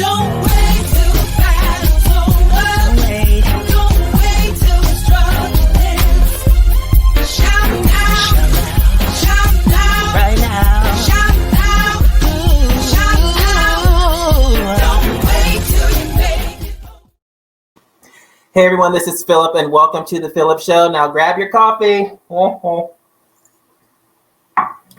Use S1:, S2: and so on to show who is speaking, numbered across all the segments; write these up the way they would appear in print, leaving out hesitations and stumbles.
S1: Don't wait till the battle's over. Don't wait till the struggle ends. Shout now. Shout now.
S2: Right now.
S1: Shout now. Shout now. Don't wait till you make it.
S3: Hey everyone, this is Phillip and welcome to the PHILLIP Show. Now grab your coffee.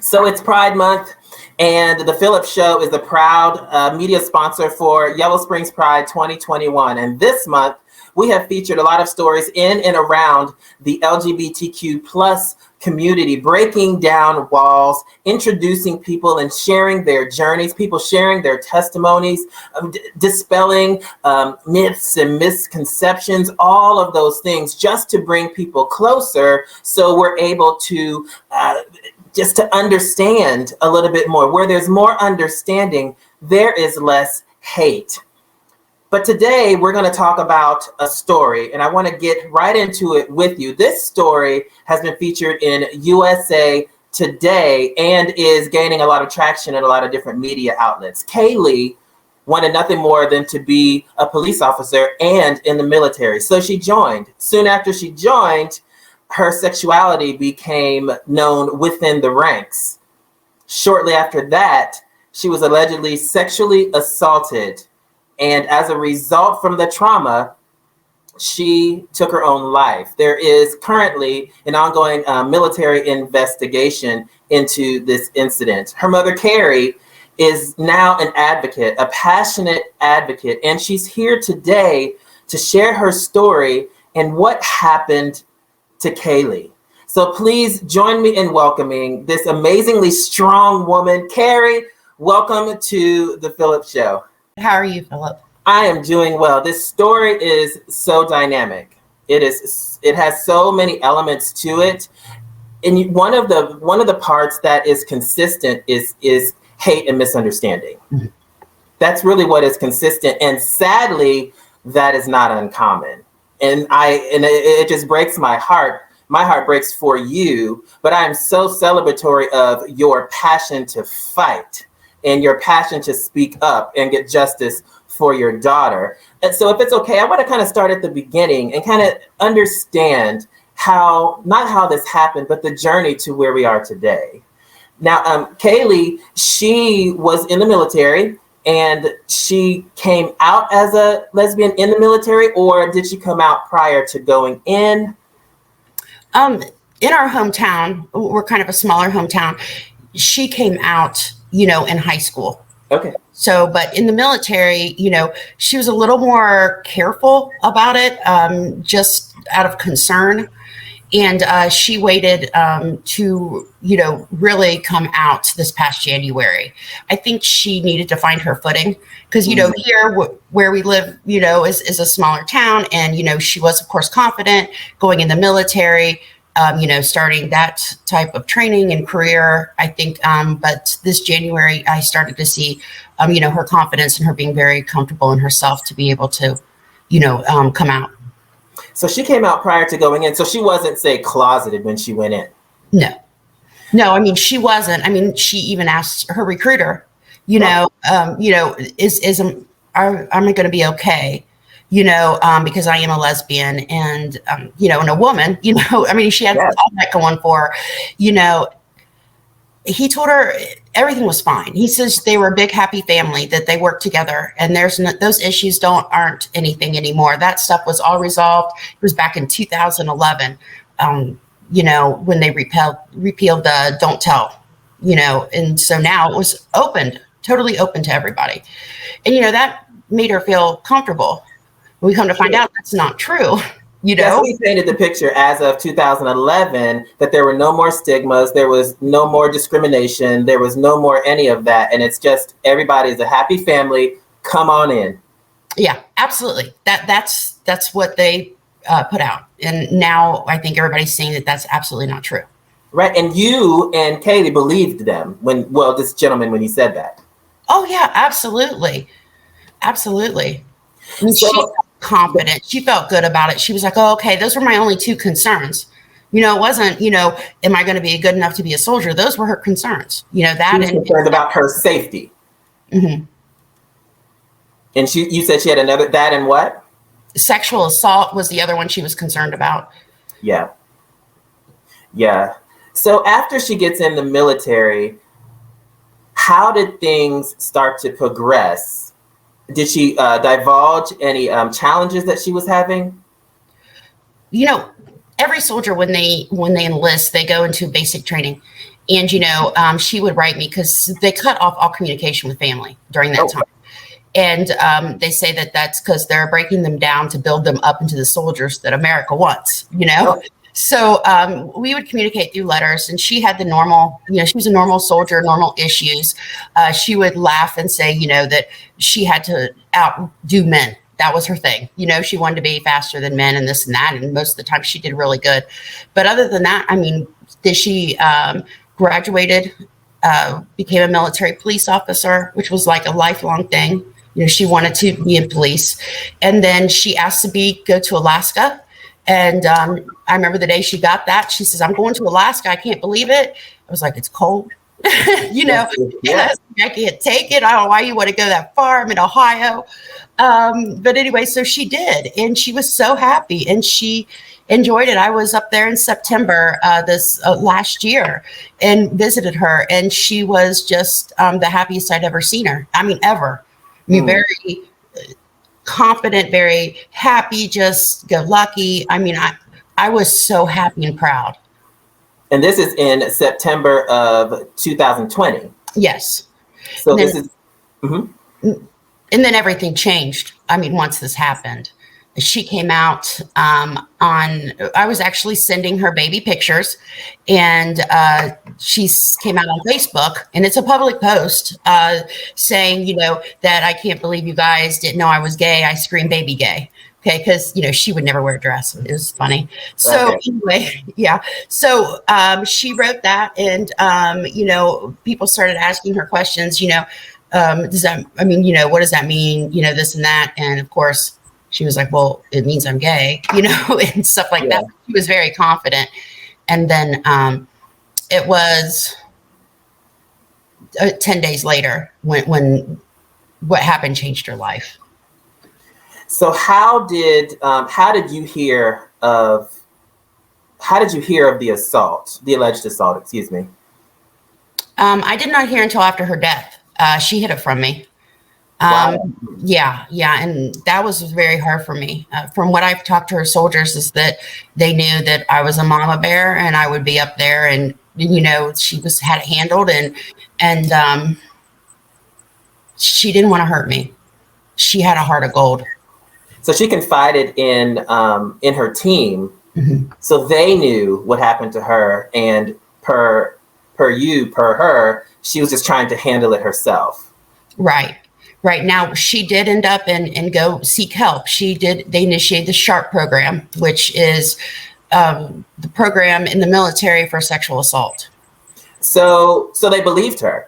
S3: So it's Pride Month and the PHILLIP Show is the proud media sponsor for Yellow Springs Pride 2021. And this month we have featured a lot of stories in and around the LGBTQ plus community, breaking down walls, introducing people and sharing their journeys, people sharing their testimonies, dispelling myths and misconceptions, all of those things just to bring people closer so we're able to just to understand a little bit more. Where there's more understanding, there is less hate. But today we're going to talk about a story, and I want to get right into it with you. This story has been featured in USA Today and is gaining a lot of traction in a lot of different media outlets. Kaylee wanted nothing more than to be a police officer and in the military. So she joined. Soon after she joined, her sexuality became known within the ranks. Shortly after that, she was allegedly sexually assaulted. And as a result from the trauma, she took her own life. There is currently an ongoing military investigation into this incident. Her mother, Carey, is now an advocate, a passionate advocate, and she's here today to share her story and what happened to Kaylee. So please join me in welcoming this amazingly strong woman. Carey, welcome to the PHILLIP Show.
S2: How are you, Phillip?
S3: I am doing well. This story is so dynamic. It has so many elements to it. And one of the parts that is consistent is hate and misunderstanding. Mm-hmm. That's really what is consistent. And sadly, that is not uncommon. And it just breaks my heart. My heart breaks for you, but I am so celebratory of your passion to fight and your passion to speak up and get justice for your daughter. And so if it's okay, I want to kind of start at the beginning and kind of understand not how this happened, but the journey to where we are today. Now, Kaylee, she was in the military and she came out as a lesbian in the military, or did she come out prior to going in?
S2: In our hometown, we're kind of a smaller hometown. She came out, in high school.
S3: Okay.
S2: So, but in the military, she was a little more careful about it, just out of concern. And she waited to, really come out this past January. I think she needed to find her footing because, here where we live, is a smaller town. And, she was, of course, confident going in the military, starting that type of training and career, I think. But this January, I started to see, her confidence and her being very comfortable in herself to be able to, come out.
S3: So she came out prior to going in. So she wasn't, say, closeted when she went in.
S2: No, I mean, she wasn't. I mean, she even asked her recruiter, am I going to be okay? Because I am a lesbian and, and a woman, I mean, she had all that going for her, he told her everything was fine. He says they were a big, happy family, that they worked together, and those issues aren't anything anymore. That stuff was all resolved. It was back in 2011, when they repealed the Don't Tell, and so now it was totally open to everybody. And, that made her feel comfortable. We come to find out that's not true.
S3: Yes, we painted the picture as of 2011 that there were no more stigmas, there was no more discrimination, there was no more any of that, and it's just everybody's a happy family. Come on in.
S2: Yeah, absolutely. That's what they put out, and now I think everybody's saying that that's absolutely not true.
S3: Right, and you and Kaylee believed them this gentleman when he said that.
S2: Oh yeah, absolutely. I mean, she felt confident. She felt good about it. She was like, oh, okay, those were my only two concerns. It wasn't, am I going to be good enough to be a soldier? Those were her concerns. That
S3: she was concerned about her safety.
S2: Mm-hmm.
S3: And you said she had another, that and what?
S2: Sexual assault was the other one she was concerned about.
S3: Yeah. Yeah. So after she gets in the military, how did things start to progress? Did she divulge any challenges that she was having?
S2: You know, every soldier, when they enlist, they go into basic training. And, she would write me because they cut off all communication with family during that time. And they say that that's because they're breaking them down to build them up into the soldiers that America wants, So we would communicate through letters, and she had the normal, she was a normal soldier, normal issues. She would laugh and say, that she had to outdo men. That was her thing. She wanted to be faster than men and this and that. And most of the time she did really good. But other than that, she graduated, became a military police officer, which was like a lifelong thing. She wanted to be in police. And then she asked to go to Alaska. And I remember the day she got that, she says, "I'm going to Alaska. I can't believe it." I was like, "It's cold." Yes, I can't take it. I don't know why you want to go that far. I'm in Ohio. But anyway, so she did. And she was so happy and she enjoyed it. I was up there in September this last year and visited her. And she was just the happiest I'd ever seen her. Ever. Very confident, very happy, just go lucky. I was so happy and proud.
S3: And this is in September of 2020.
S2: Yes.
S3: So this is. Mm-hmm.
S2: And then everything changed. Once this happened, she came out I was actually sending her baby pictures, and she came out on Facebook, and it's a public post saying, that I can't believe you guys didn't know I was gay. I screamed baby gay. Okay, because she would never wear a dress. It was funny. So anyway, yeah. So she wrote that, and people started asking her questions. Does that? What does that mean? This and that. And of course, she was like, "Well, it means I'm gay," and stuff like that. She was very confident. And then it was 10 days later when what happened changed her life.
S3: So how did you hear of the assault, the alleged assault, excuse me?
S2: I did not hear until after her death. She hid it from me.
S3: Wow.
S2: Yeah. And that was very hard for me. From what I've talked to her soldiers is that they knew that I was a mama bear and I would be up there, and, she had it handled, and she didn't want to hurt me. She had a heart of gold.
S3: So she confided in her team,
S2: mm-hmm.
S3: So they knew what happened to her, and per her, she was just trying to handle it herself. Right.
S2: Now, she did end up and go seek help. They initiated the SHARP program, which is the program in the military for sexual assault.
S3: So they believed her.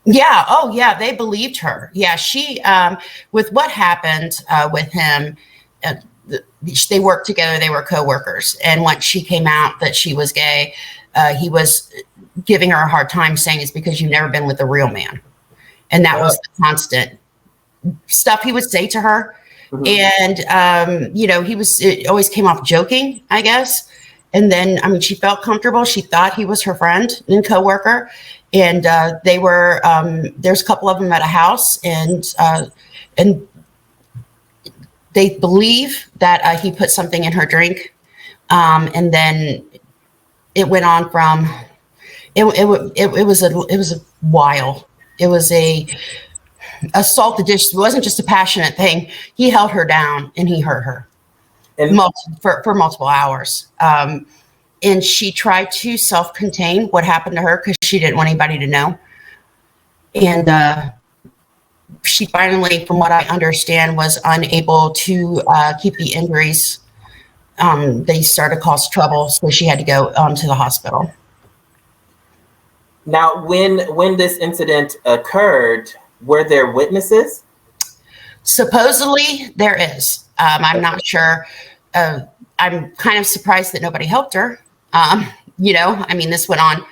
S2: Yeah. Oh, yeah. They believed her. Yeah. She, with what happened with him, they worked together. They were co-workers. And once she came out that she was gay, he was giving her a hard time, saying it's because you've never been with a real man. And that was the constant stuff he would say to her. Mm-hmm. And, it always came off joking, I guess. And then, she felt comfortable. She thought he was her friend and coworker. And they were, there's a couple of them at a house, and they believe that he put something in her drink. And then it went on from, it was a while. It was a assault that just wasn't just a passionate thing. He held her down and he hurt her for multiple hours. And she tried to self-contain what happened to her because she didn't want anybody to know. And she finally, from what I understand, was unable to keep the injuries. They started to cause trouble, so she had to go to the hospital.
S3: Now, when this incident occurred, were there witnesses?
S2: Supposedly there is. I'm not sure. I'm kind of surprised that nobody helped her. This went on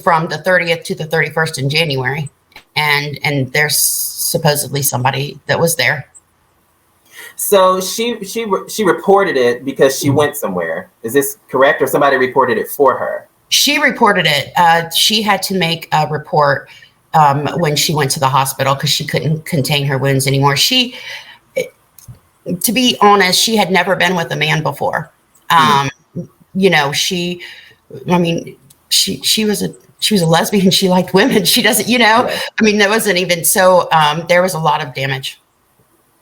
S2: from the 30th to the 31st in January. and there's supposedly somebody that was there.
S3: So she reported it because she went somewhere. Is this correct, or somebody reported it for her?
S2: She reported it. She had to make a report when she went to the hospital because she couldn't contain her wounds anymore. To be honest, she had never been with a man before. You know, she was a lesbian. She liked women. She doesn't, you know,
S3: Right.
S2: I mean, there wasn't even, so there was a lot of damage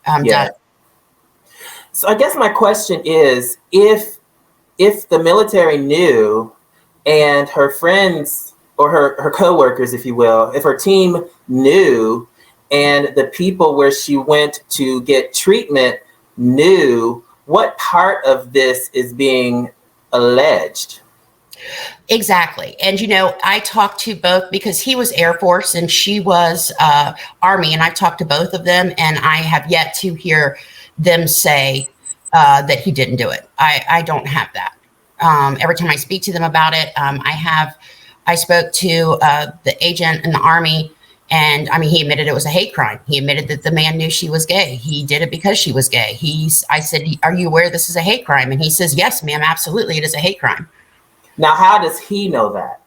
S2: done.
S3: So I guess my question is, if the military knew, and her friends or her coworkers, if you will, if her team knew, and the people where she went to get treatment knew, what part of this is being alleged?
S2: Exactly. And, you know, I talked to both because he was Air Force and she was Army, and I've talked to both of them, and I have yet to hear them say that he didn't do it. I don't have that. Every time I speak to them about it, I spoke to the agent in the Army, and I mean, he admitted it was a hate crime. He admitted that the man knew she was gay. He did it because she was gay. I said, "Are you aware this is a hate crime?" And he says, "Yes, ma'am, absolutely. It is a hate crime."
S3: Now, how does he know that?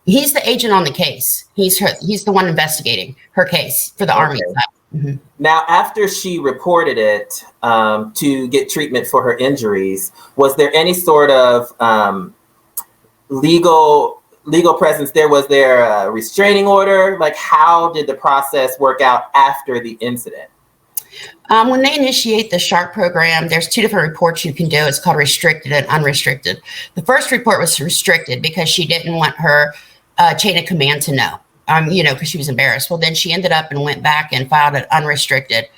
S2: He's the agent on the case. He's the one investigating her case for the Army. Mm-hmm.
S3: Now, after she reported it to get treatment for her injuries, was there any sort of legal presence there? Was there a restraining order? Like, how did the process work out after the incident?
S2: When they initiate the SHARP program, there's two different reports you can do. It's called restricted and unrestricted. The first report was restricted because she didn't want her chain of command to know, you know, because she was embarrassed. Well, then she ended up and went back and filed it unrestricted.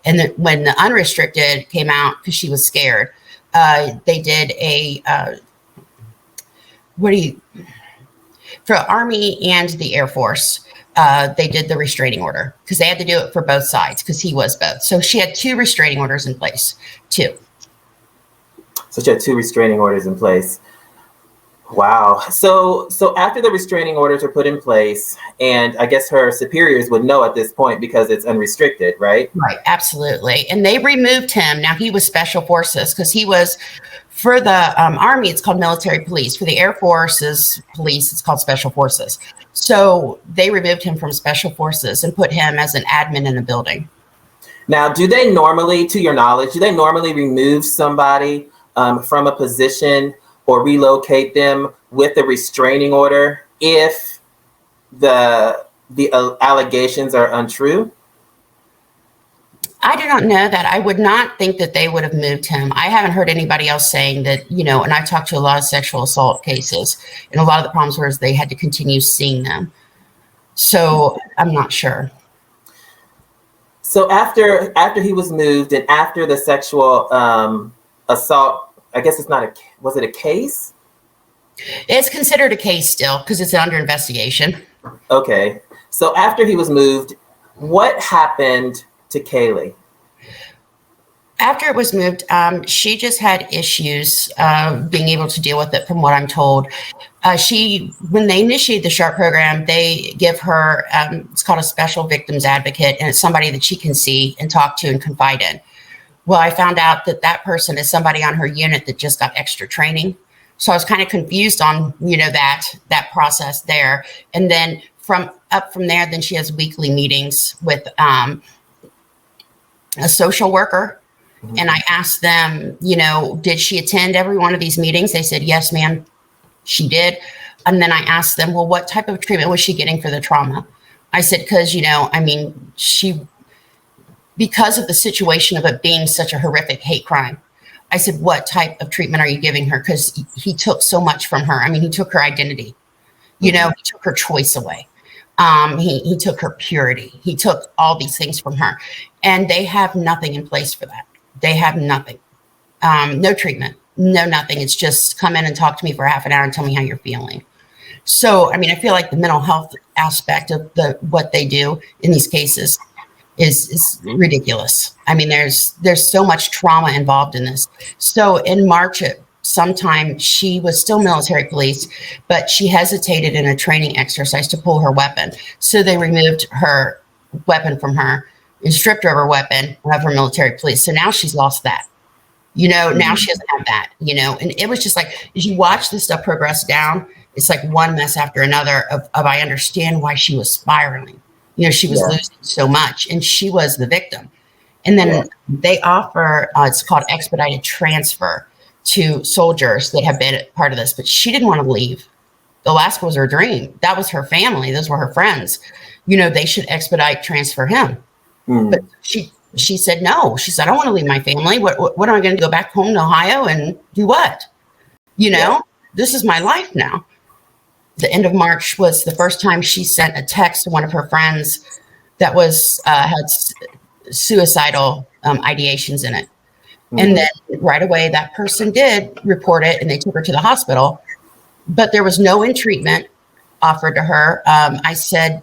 S2: And then when the unrestricted came out, because she was scared, they did for Army and the Air Force, they did the restraining order because they had to do it for both sides because he was both. So she had two restraining orders in place, too.
S3: So she had two restraining orders in place. Wow. So after the restraining orders were put in place, and I guess her superiors would know at this point because it's unrestricted, right?
S2: Right, absolutely. And they removed him. Now he was Special Forces because he was, for the Army, it's called military police. For the Air Force's police, it's called Special Forces. So they removed him from Special Forces and put him as an admin in a building.
S3: Now, do they normally, to your knowledge, remove somebody from a position or relocate them with a restraining order if the allegations are untrue?
S2: I do not know that. I would not think that they would have moved him. I haven't heard anybody else saying that, you know, and I've talked to a lot of sexual assault cases, and a lot of the problems were they had to continue seeing them. So I'm not sure.
S3: So after he was moved and after the sexual assault, I guess was it a case?
S2: It's considered a case still because it's under investigation.
S3: Okay. So after he was moved, what happened to Kaylee?
S2: After it was moved, she just had issues being able to deal with it, from what I'm told. When they initiated the SHARP program, they give her, it's called a special victims advocate, and it's somebody that she can see and talk to and confide in. Well, I found out that person is somebody on her unit that just got extra training. So I was kind of confused on, you know, that process there. And then from there, then she has weekly meetings with a social worker. Mm-hmm. And I asked them, you know, did she attend every one of these meetings? They said, yes, ma'am, she did. And then I asked them, well, what type of treatment was she getting for the trauma? I said, because, you know, I mean, because of the situation of it being such a horrific hate crime, I said, what type of treatment are you giving her? Because he took so much from her. I mean, he took her identity, you know, he took her choice away. He took her purity. He took all these things from her, and they have nothing in place for that. They have nothing, no treatment, no nothing. It's just come in and talk to me for half an hour and tell me how you're feeling. So, I mean, I feel like the mental health aspect of what they do in these cases is ridiculous. I mean, there's so much trauma involved in this. So in March, sometime she was still military police, but she hesitated in a training exercise to pull her weapon. So they removed her weapon from her and stripped her of her weapon of her military police. So now she's lost that. Now she doesn't have that, and it was just like, as you watch this stuff progress down, it's like one mess after another of I understand why she was spiraling. She was losing so much, and she was the victim. And then they offer, it's called expedited transfer to soldiers that have been part of this, but she didn't want to leave. Alaska was her dream. That was her family. Those were her friends. They should expedite transfer him. But she said no. She said, I don't want to leave my family. What am I going to go back home to Ohio and do what? This is my life now. The end of March was the first time she sent a text to one of her friends that was had suicidal ideations in it. And then right away, that person did report it, and they took her to the hospital. But there was no in-treatment offered to her. I said,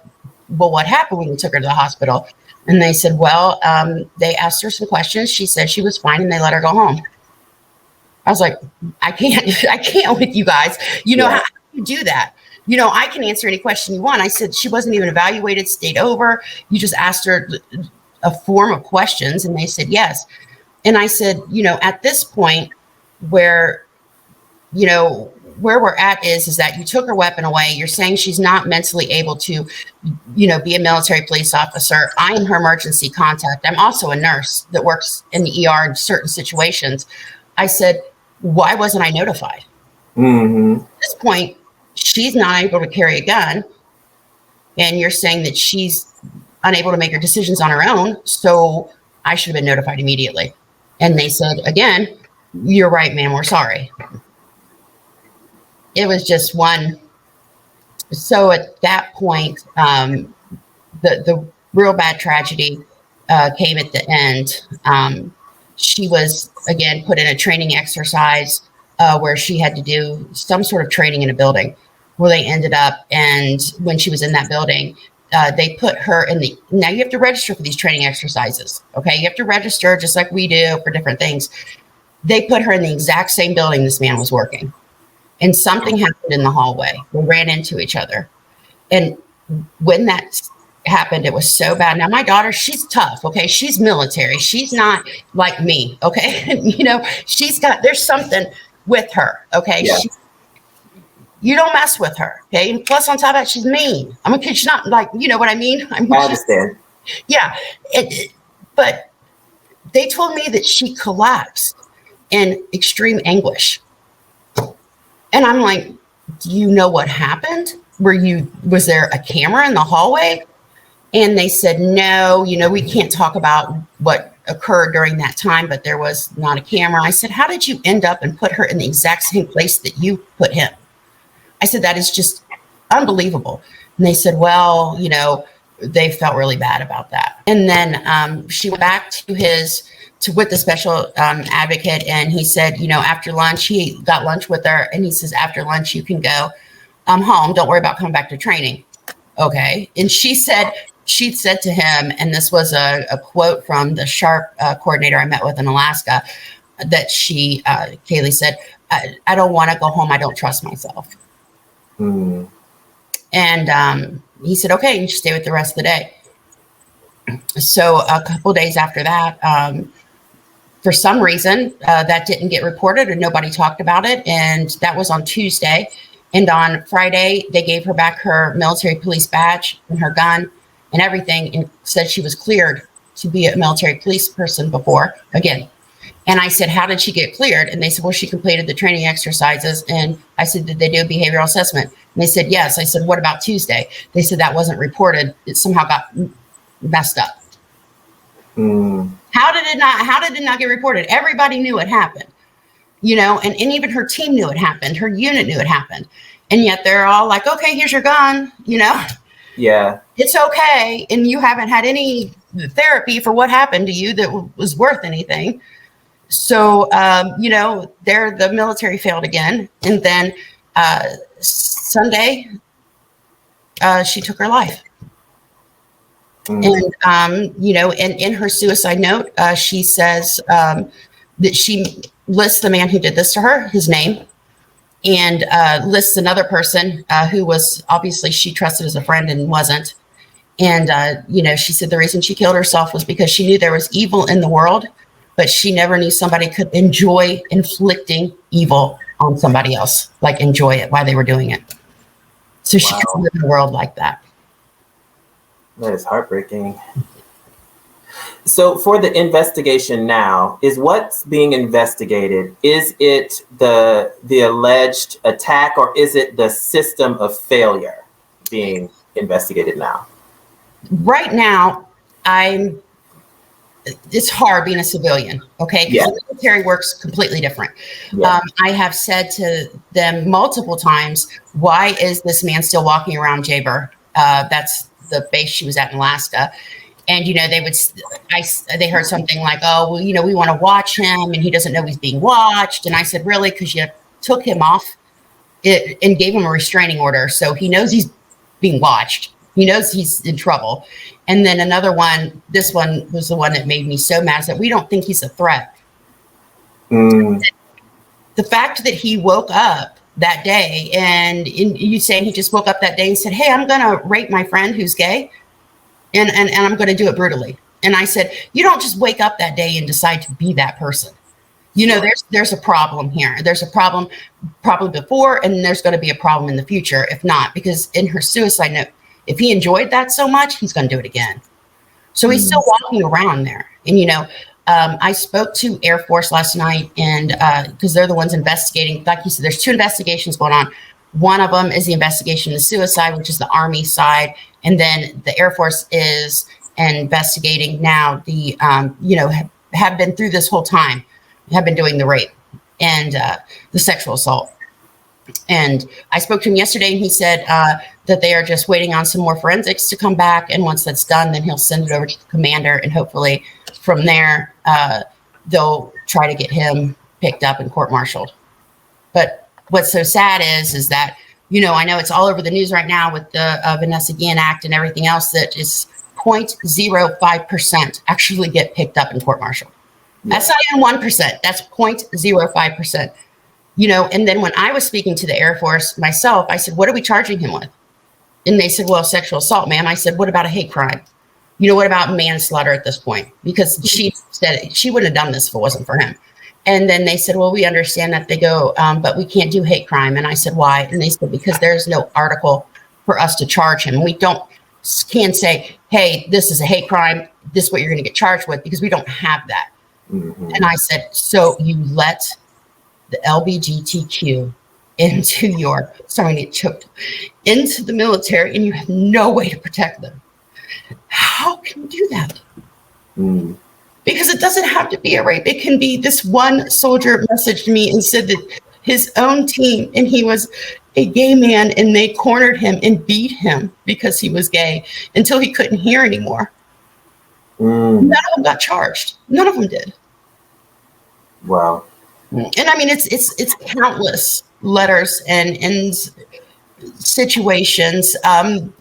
S2: well, what happened when you took her to the hospital? And they said, well, they asked her some questions. She said she was fine, and they let her go home. I was like, I can't with you guys. How do you do that? I can answer any question you want. I said she wasn't even evaluated, stayed over. You just asked her a form of questions, and they said yes. And I said, at this point where we're at is that you took her weapon away. You're saying she's not mentally able to, be a military police officer. I am her emergency contact. I'm also a nurse that works in the ER in certain situations. I said, why wasn't I notified? At this point, she's not able to carry a gun. And you're saying that she's unable to make her decisions on her own. So I should have been notified immediately. And they said, again, you're right, ma'am, we're sorry. It was just one. So at that point, the real bad tragedy came at the end. She was, again, put in a training exercise where she had to do some sort of training in a building where they ended up. And when she was in that building, they put her in now you have to register for these training exercises. Okay. You have to register just like we do for different things. They put her in the exact same building this man was working. And something happened in the hallway. We ran into each other. And when that happened, it was so bad. Now, my daughter, she's tough. Okay. She's military. She's not like me. Okay. There's something with her. Okay.
S3: Yeah.
S2: You don't mess with her. Okay. And plus, on top of that, she's mean. She's not like, you know what I mean?
S3: I understand.
S2: Yeah. But they told me that she collapsed in extreme anguish. And I'm like, do you know what happened? Was there a camera in the hallway? And they said, no, we can't talk about what occurred during that time, but there was not a camera. I said, how did you end up and put her in the exact same place that you put him? I said, that is just unbelievable. And they said, well, they felt really bad about that. And then she went back with the special advocate. And he said, after lunch, he got lunch with her. And he says, after lunch, you can go home. Don't worry about coming back to training. Okay. And she'd said to him, and this was a quote from the SHARP coordinator I met with in Alaska, that Kaylee said, I don't want to go home. I don't trust myself. And he said, okay, you should stay with the rest of the day. So a couple of days after that, for some reason, that didn't get reported and nobody talked about it. And that was on Tuesday. And on Friday, they gave her back her military police badge and her gun and everything, and said she was cleared to be a military police person before again. And I said, how did she get cleared? And they said, well, she completed the training exercises. And I said, did they do a behavioral assessment? And they said, yes. I said, what about Tuesday? They said that wasn't reported. It somehow got messed up. How did it not get reported? Everybody knew it happened, and even her team knew it happened. Her unit knew it happened. And yet they're all like, okay, here's your gun,
S3: Yeah.
S2: It's okay. And you haven't had any therapy for what happened to you that was worth anything. So, the military failed again. And then Sunday, she took her life. And, and in her suicide note, she says that she lists the man who did this to her, his name, and lists another person who was obviously she trusted as a friend and wasn't. And, she said the reason she killed herself was because she knew there was evil in the world, but she never knew somebody could enjoy inflicting evil on somebody else, like enjoy it while they were doing it. So she couldn't live in a world like that.
S3: That is heartbreaking. So for the investigation now, is what's being investigated, is it the alleged attack, or is it the system of failure being investigated now?
S2: Right now, it's hard being a civilian, okay? Because the military works completely different.
S3: Yeah.
S2: I have said to them multiple times, why is this man still walking around Jaber? That's the base she was at in Alaska. And, they heard something like, oh, well, we want to watch him and he doesn't know he's being watched. And I said, really? Because you took him off and gave him a restraining order. So he knows he's being watched. He knows he's in trouble. And then another one, this one was the one that made me so mad, is that we don't think he's a threat. The fact that he woke up that day and you saying he just woke up that day and said, hey, I'm going to rape my friend who's gay and I'm going to do it brutally. And I said, you don't just wake up that day and decide to be that person. There's a problem here. There's a problem probably before, and there's going to be a problem in the future if not, because in her suicide note, if he enjoyed that so much, he's going to do it again. So he's still walking around there. And, I spoke to Air Force last night, and because they're the ones investigating. Like you said, there's 2 investigations going on. One of them is the investigation of suicide, which is the Army side. And then the Air Force is investigating now the, have been through this whole time, have been doing the rape and the sexual assault. And I spoke to him yesterday, and he said that they are just waiting on some more forensics to come back. And once that's done, then he'll send it over to the commander. And hopefully from there, they'll try to get him picked up and court-martialed. But what's so sad is that, I know it's all over the news right now with the Vanessa Guillen Act and everything else, that is 0.05% actually get picked up and court-martialed. That's not even 1%. That's 0.05%. And then when I was speaking to the Air Force myself, I said, what are we charging him with? And they said, well, sexual assault, ma'am. I said, what about a hate crime? What about manslaughter at this point? Because she said she wouldn't have done this if it wasn't for him. And then they said, well, we understand that. They go, but we can't do hate crime. And I said, why? And they said, because there's no article for us to charge him. We can't say, hey, this is a hate crime. This is what you're going to get charged with, because we don't have that. Mm-hmm. And I said, so you let the LGBTQ into into the military, and you have no way to protect them. How can you do that? Because it doesn't have to be a rape. It can be, this one soldier messaged me and said that his own team, and he was a gay man, and they cornered him and beat him because he was gay until he couldn't hear anymore. None of them got charged. None of them did.
S3: Wow.
S2: And I mean, it's countless letters and situations. The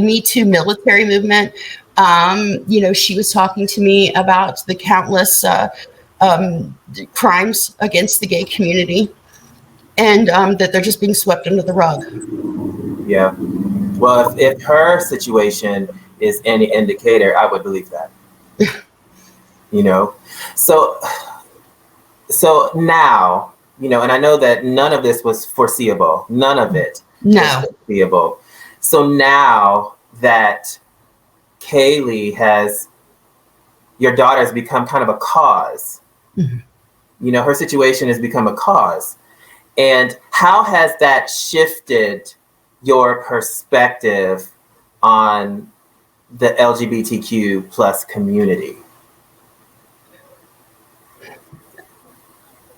S2: Me Too military movement. She was talking to me about the countless crimes against the gay community, and that they're just being swept under the rug.
S3: Yeah. Well, if her situation is any indicator, I would believe that. So now, and I know that none of this was foreseeable. None of it was foreseeable. So now that Kaylee your daughter has become kind of a cause, her situation has become a cause. And how has that shifted your perspective on the LGBTQ plus community?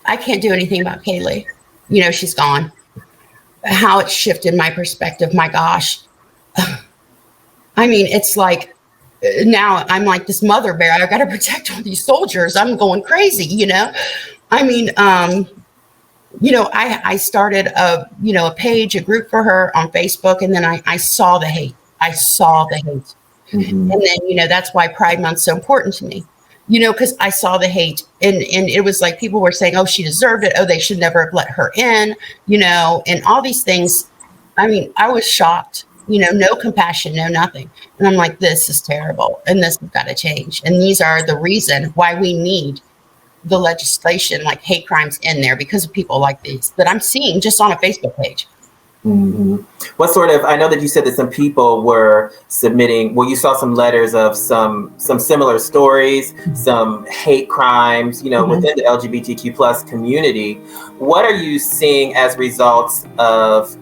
S2: I can't do anything about Kaylee. She's gone. How it shifted my perspective, my gosh. I mean, it's like, now I'm like this mother bear. I've got to protect all these soldiers. I'm going crazy, I mean, I started a page, a group for her on Facebook, and then I saw the hate. Mm-hmm. And then, that's why Pride Month's so important to me. because I saw the hate, and it was like people were saying, oh, she deserved it. Oh, they should never have let her in, and all these things. I mean, I was shocked, no compassion, no nothing. And I'm like, this is terrible, and this has got to change. And these are the reason why we need the legislation, like hate crimes in there, because of people like these that I'm seeing just on a Facebook page.
S3: Mm-hmm. What sort of, I know that you said that some people were submitting, well, you saw some letters of some similar stories, some hate crimes, within the LGBTQ plus community. What are you seeing as results of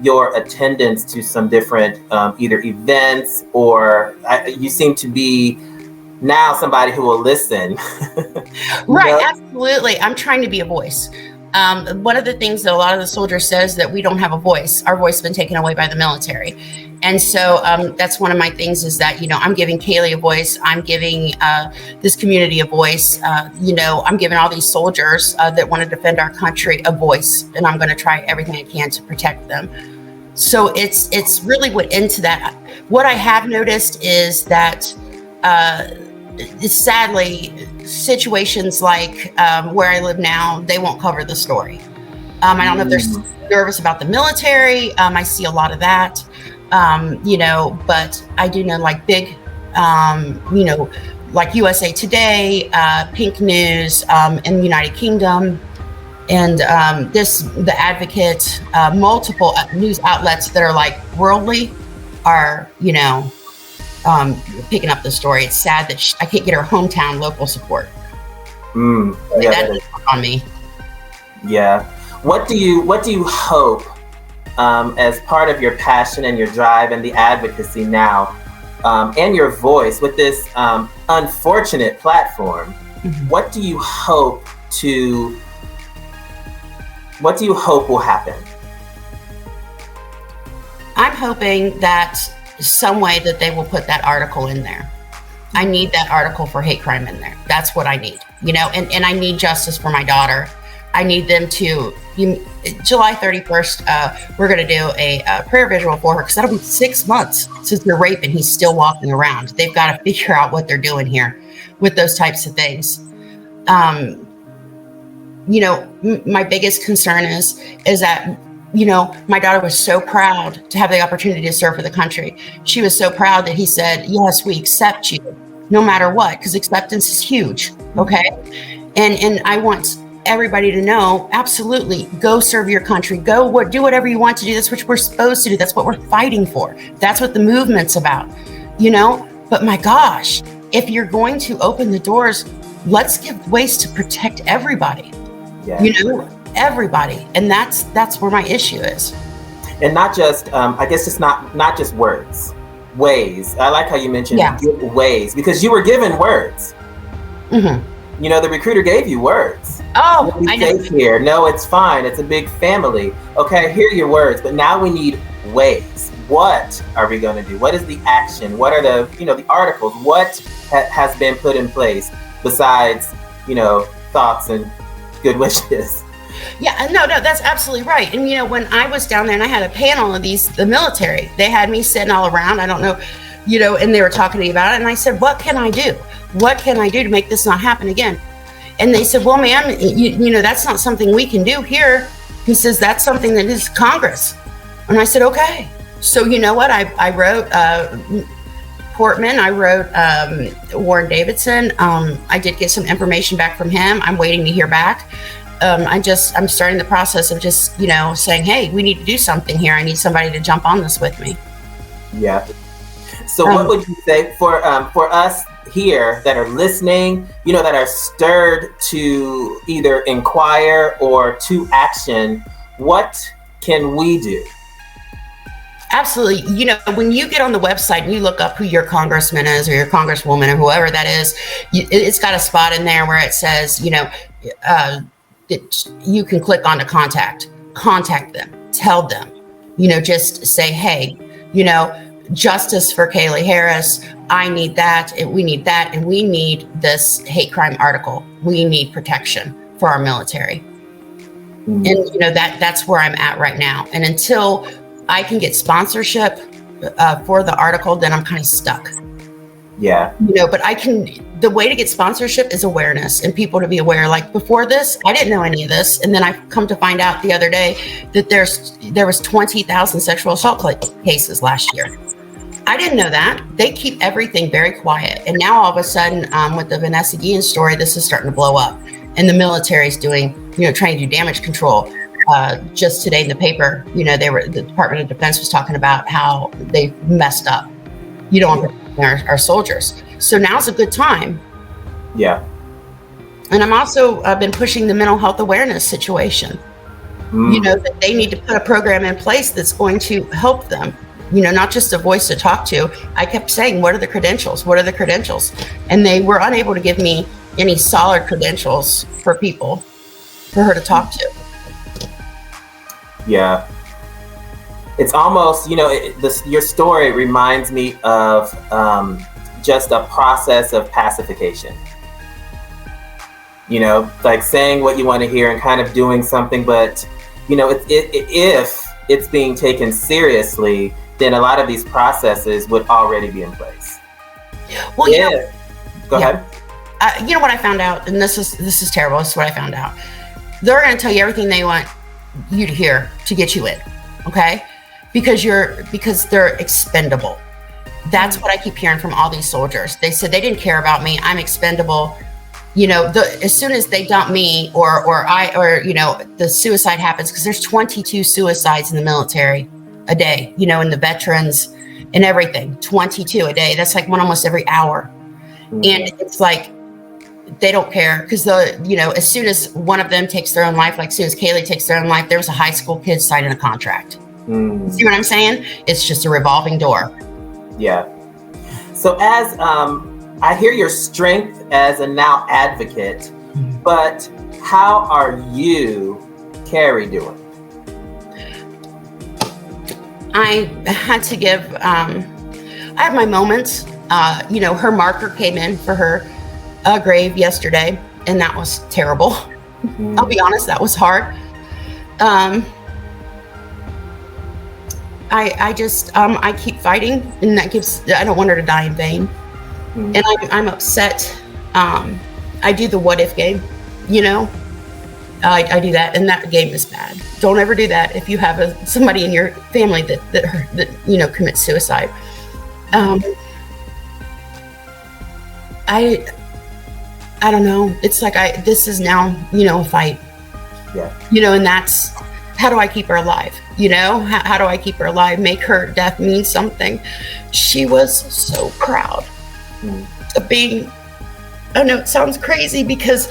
S3: your attendance to some different either events, or you seem to be now somebody who will listen?
S2: Right, absolutely. I'm trying to be a voice. One of the things that a lot of the soldiers says that we don't have a voice. Our voice has been taken away by the military. And so that's one of my things is that, I'm giving Kaylee a voice. I'm giving this community a voice. I'm giving all these soldiers that want to defend our country a voice. And I'm going to try everything I can to protect them. So it's really went into that. What I have noticed is that sadly, situations like where I live now, they won't cover the story. I don't know if they're nervous about the military. I see a lot of that, but I do know like big, like USA Today, Pink News in the United Kingdom, and the Advocate, multiple news outlets that are like worldly are, picking up the story. It's sad that I can't get her hometown local support. That's on me.
S3: Yeah. What do you hope as part of your passion and your drive and the advocacy now, and your voice with this unfortunate platform? What do you hope will happen?
S2: I'm hoping that some way that they will put that article in there. I need that article for hate crime in there. That's what I need, and I need justice for my daughter. I need them to, July 31st, we're going to do a prayer visual for her, because that'll be 6 months since the rape and he's still walking around. They've got to figure out what they're doing here with those types of things. My biggest concern is that my daughter was so proud to have the opportunity to serve for the country. She was so proud that he said, yes, we accept you no matter what, because acceptance is huge. Okay. And I want everybody to know, absolutely, go serve your country, do whatever you want to do. That's what we're supposed to do. That's what we're fighting for. That's what the movement's about, but my gosh, if you're going to open the doors, let's give ways to protect everybody. Yeah. Everybody. And that's where my issue is.
S3: And not just, I guess it's not just words, ways. I like how you mentioned give ways, because you were given words. Mm-hmm. The recruiter gave you words.
S2: Oh, I know.
S3: Here. No, it's fine. It's a big family. Okay, I hear your words, but now we need ways. What are we going to do? What is the action? What are the articles? What has been put in place besides, thoughts and good wishes?
S2: Yeah, no, that's absolutely right. And, when I was down there and I had a panel of the military, they had me sitting all around, I don't know, and they were talking to me about it. And I said, what can I do? What can I do to make this not happen again? And they said, well, ma'am, that's not something we can do here. He says, that's something that is Congress. And I said, okay. So you know what? I wrote Portman, I wrote Warren Davidson. I did get some information back from him. I'm waiting to hear back. I'm starting the process of just, saying, hey, we need to do something here. I need somebody to jump on this with me.
S3: Yeah. So what would you say for us here that are listening, that are stirred to either inquire or to action, what can we do?
S2: Absolutely. When you get on the website and you look up who your congressman is or your congresswoman or whoever that is, it's got a spot in there where it says, you can click on to contact them, tell them, just say, hey, justice for Kaylee Harris. I need that. And we need that. And we need this hate crime article. We need protection for our military. Mm-hmm. And, that's where I'm at right now. And until I can get sponsorship for the article, then I'm kind of stuck.
S3: Yeah.
S2: But I can the way to get sponsorship is awareness and people to be aware. Like before this, I didn't know any of this. And then I've come to find out the other day that there was 20,000 sexual assault cases last year. I didn't know that. They keep everything very quiet. And now all of a sudden, with the Vanessa Guillen story, this is starting to blow up. And the military's doing, trying to do damage control. Just today in the paper, the Department of Defense was talking about how they messed up. Our soldiers. So now's a good time.
S3: Yeah.
S2: And I'm also been pushing the mental health awareness situation. That they need to put a program in place that's going to help them. Not just a voice to talk to. I kept saying, what are the credentials? What are the credentials? And they were unable to give me any solid credentials for her to talk to.
S3: Yeah. It's almost, your story reminds me of just a process of pacification. Like saying what you want to hear and kind of doing something, but, if it's being taken seriously, then a lot of these processes would already be in place.
S2: Well,
S3: Go ahead.
S2: What I found out, and this is terrible. This is what I found out. They're going to tell you everything they want you to hear to get you in, okay? Because they're expendable. That's what I keep hearing from all these soldiers. They said they didn't care about me. I'm expendable. As soon as they dump me or the suicide happens, because there's 22 suicides in the military a day, and the veterans and everything, 22 a day. That's like one almost every hour. And it's like, they don't care because as soon as one of them takes their own life, like as soon as Kaylee takes their own life, there was a high school kid signing a contract. See what I'm saying? It's just a revolving door. Yeah.
S3: So as I hear your strength as a now advocate, but how are you, Carey, doing?
S2: I had to give, I have my moments. Her marker came in for her grave yesterday, and that was terrible. I'll be honest, that was hard. I keep fighting, and I don't want her to die in vain. And I'm upset. I do the what if game, I do that, and that game is bad. Don't ever do that if you have somebody in your family that commits suicide. I don't know. It's like this is now, a fight. Yeah. And that's, how do I keep her alive? How do I keep her alive? Make her death mean something. She was so proud of being, I know it sounds crazy because,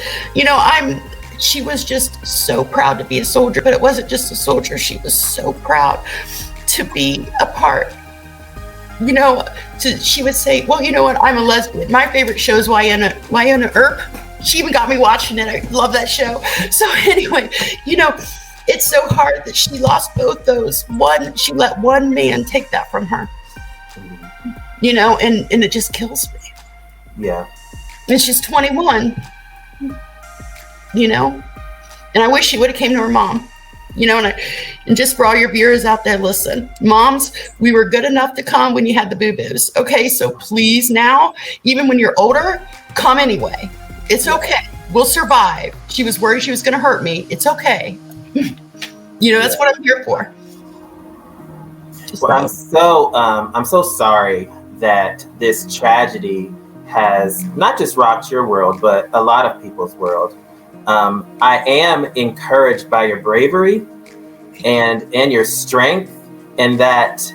S2: she was just so proud to be a soldier, but it wasn't just a soldier. She was so proud to be a part. She would say, well, you know what? I'm a lesbian. My favorite show is Wynonna Earp. She even got me watching it. I love that show. So anyway, it's so hard that she lost both those. She let one man take that from her, and it just kills me.
S3: Yeah.
S2: And she's 21, and I wish she would have came to her mom. And just for all your viewers out there, listen, moms, we were good enough to come when you had the boo-boos. Okay, so please now, even when you're older, come anyway. It's okay. We'll survive. She was worried she was going to hurt me. It's okay. That's what I'm here for.
S3: Well, I'm so sorry that this tragedy has not just rocked your world, but a lot of people's world. I am encouraged by your bravery and your strength, and that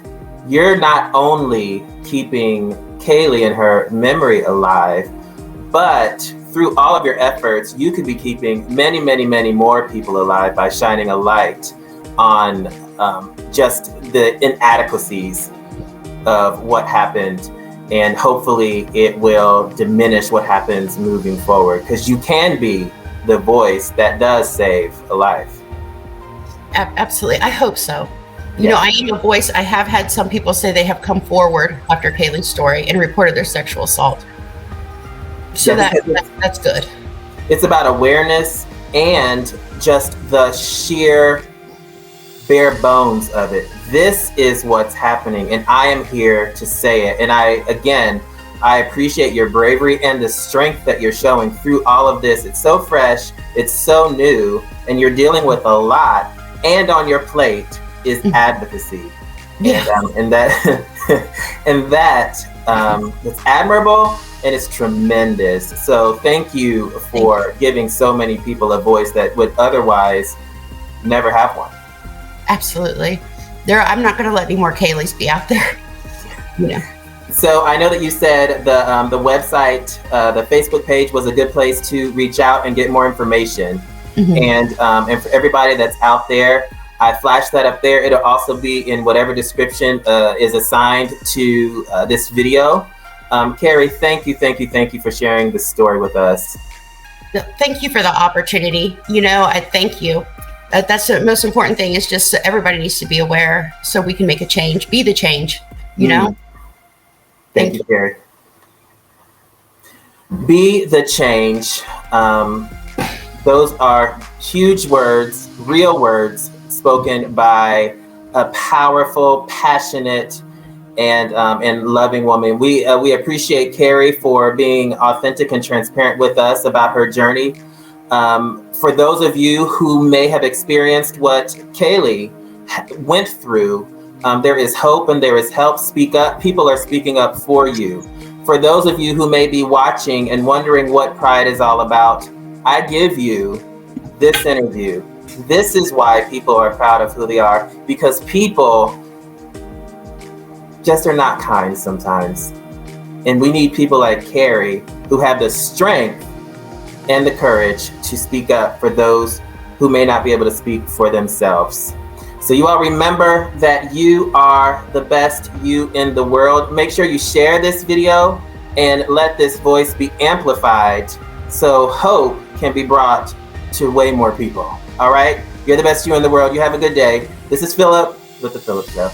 S3: you're not only keeping Kaylee and her memory alive, but through all of your efforts, you could be keeping many, many, many more people alive by shining a light on just the inadequacies of what happened. And hopefully it will diminish what happens moving forward, because you can be the voice that does save a life.
S2: Absolutely. I hope so. I am a voice. I have had some people say they have come forward after Kaylee's story and reported their sexual assault. So that's good.
S3: It's about awareness and just the sheer bare bones of it. This is what's happening, and I am here to say it. And I, again, I appreciate your bravery and the strength that you're showing through all of this. It's so fresh, it's so new, and you're dealing with a lot. And on your plate is advocacy.
S2: Yeah.
S3: And that and that it's admirable and it's tremendous. So thank you for giving so many people a voice that would otherwise never have one.
S2: Absolutely. I'm not going to let any more Kayleys be out there. You know.
S3: So I know that you said the website, the Facebook page was a good place to reach out and get more information. And for everybody that's out there, I flashed that up there. It'll also be in whatever description is assigned to this video. Carey, thank you for sharing this story with us.
S2: Thank you for the opportunity. I thank you. That's the most important thing, is just everybody needs to be aware so we can make a change, be the change, know?
S3: Thank you, Carey. Be the change. Those are huge words, real words, spoken by a powerful, passionate, and loving woman. We appreciate Carey for being authentic and transparent with us about her journey. For those of you who may have experienced what Kaylee went through, there is hope and there is help. Speak up. People are speaking up for you. For those of you who may be watching and wondering what Pride is all about, I give you this interview. This is why people are proud of who they are, because people just are not kind sometimes. And we need people like Carey who have the strength and the courage to speak up for those who may not be able to speak for themselves. So you all remember that you are the best you in the world. Make sure you share this video and let this voice be amplified so hope can be brought to way more people. All right? You're the best you in the world. You have a good day. This is Phillip with the PHILLIP Show.